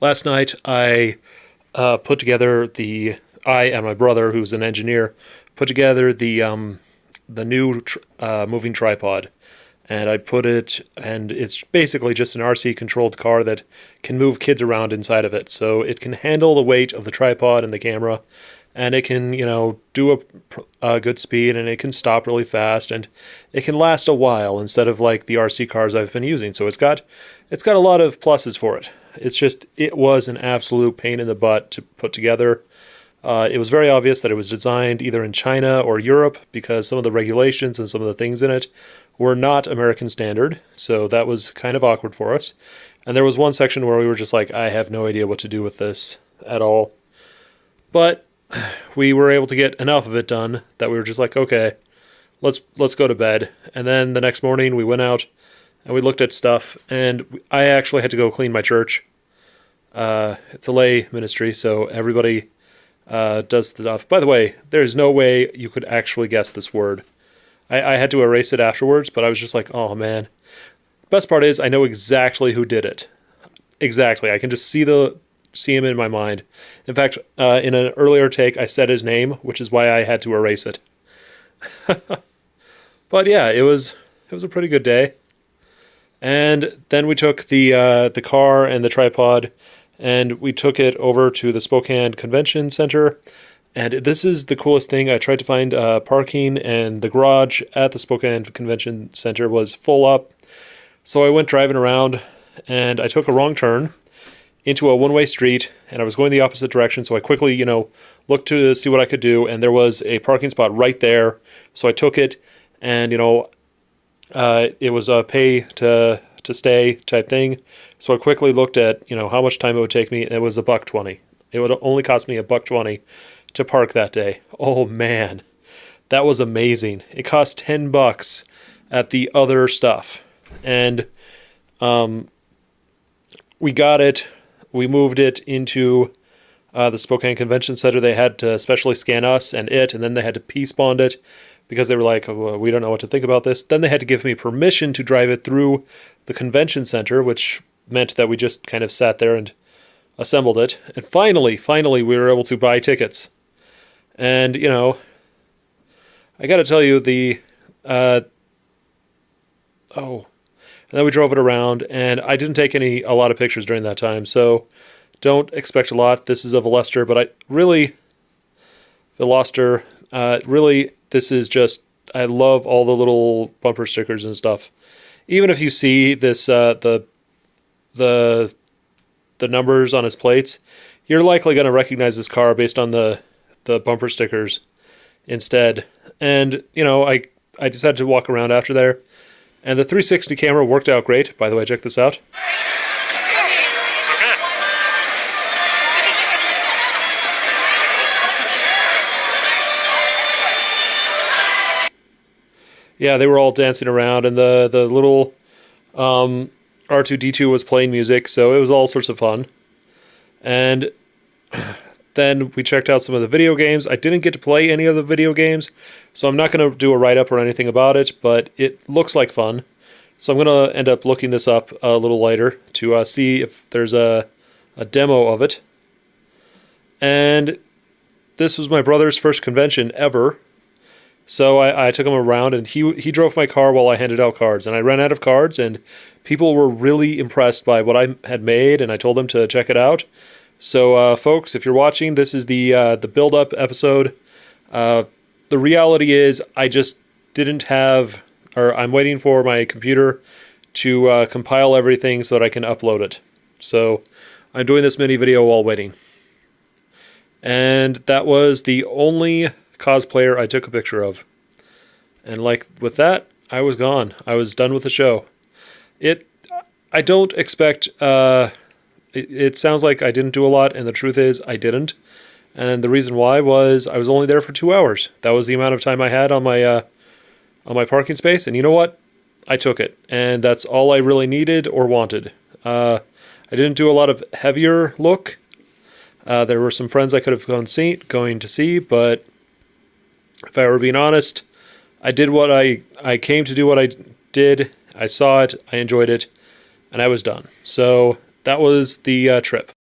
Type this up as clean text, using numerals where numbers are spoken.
Last night I put together I and my brother, who's an engineer, put together the new moving tripod, and I put it, and it's basically just an RC controlled car that can move kids around inside of it, so it can handle the weight of the tripod and the camera, and it can do a good speed, and it can stop really fast, and it can last a while instead of like the RC cars I've been using. So it's got a lot of pluses for it. It was an absolute pain in the butt to put together. It was very obvious that it was designed either in China or Europe, because some of the regulations and some of the things in it were not American standard, so that was kind of awkward for us. And there was one section where we were just like, I have no idea what to do with this at all. But we were able to get enough of it done that we were just like, okay, let's go to bed. And then the next morning we went out and we looked at stuff, and I actually had to go clean my church. It's a lay ministry, so everybody does stuff. By the way, there's no way you could actually guess this word. I had to erase it afterwards, but I was just like, oh man. Best part is I know exactly who did it. Exactly. I can just see him in my mind. In fact, in an earlier take, I said his name, which is why I had to erase it. But yeah, it was a pretty good day. And then we took the car and the tripod, and we took it over to the Spokane Convention Center. And this is the coolest thing. I tried to find parking, and the garage at the Spokane Convention Center was full up. So I went driving around, and I took a wrong turn into a one-way street, and I was going the opposite direction. So I quickly, looked to see what I could do, and there was a parking spot right there. So I took it, and it was a pay to stay type thing. So I quickly looked at how much time it would take me, and it was $1.20. It would only cost me $1.20 to park that day. Oh man, that was amazing. It cost $10 at the other stuff, and we got it. We moved it into the Spokane Convention Center. They had to specially scan us and then they had to piece bond it, because they were like, oh, we don't know what to think about this. Then they had to give me permission to drive it through the convention center, which meant that we just kind of sat there and assembled it. And finally, we were able to buy tickets. And, I got to tell you, and then we drove it around, and I didn't take a lot of pictures during that time, so don't expect a lot. This is a Veloster, but this is just, I love all the little bumper stickers and stuff. Even if you see this, the numbers on his plates, you're likely going to recognize this car based on the bumper stickers instead. And, I decided to walk around after there, and the 360 camera worked out great. By the way, check this out. Yeah, they were all dancing around, and the little R2-D2 was playing music, so it was all sorts of fun. And then we checked out some of the video games. I didn't get to play any of the video games, so I'm not going to do a write-up or anything about it, but it looks like fun. So I'm going to end up looking this up a little later to see if there's a demo of it. And this was my brother's first convention ever. So I took him around, and he drove my car while I handed out cards. And I ran out of cards, and people were really impressed by what I had made, and I told them to check it out. So, folks, if you're watching, this is the build-up episode. The reality is I just didn't have, or I'm waiting for my computer to compile everything so that I can upload it. So I'm doing this mini video while waiting. And that was the only cosplayer I took a picture of. And like with that, I was gone. I was done with the show. I don't expect, it sounds like I didn't do a lot, and the truth is I didn't. And the reason why was I was only there for 2 hours. That was the amount of time I had on my parking space, and you know what? I took it, and that's all I really needed or wanted. I didn't do a lot of heavier look. There were some friends I could have going to see, but if I were being honest, I did what I came to do what I did. I saw it, I enjoyed it, and I was done. So that was the trip.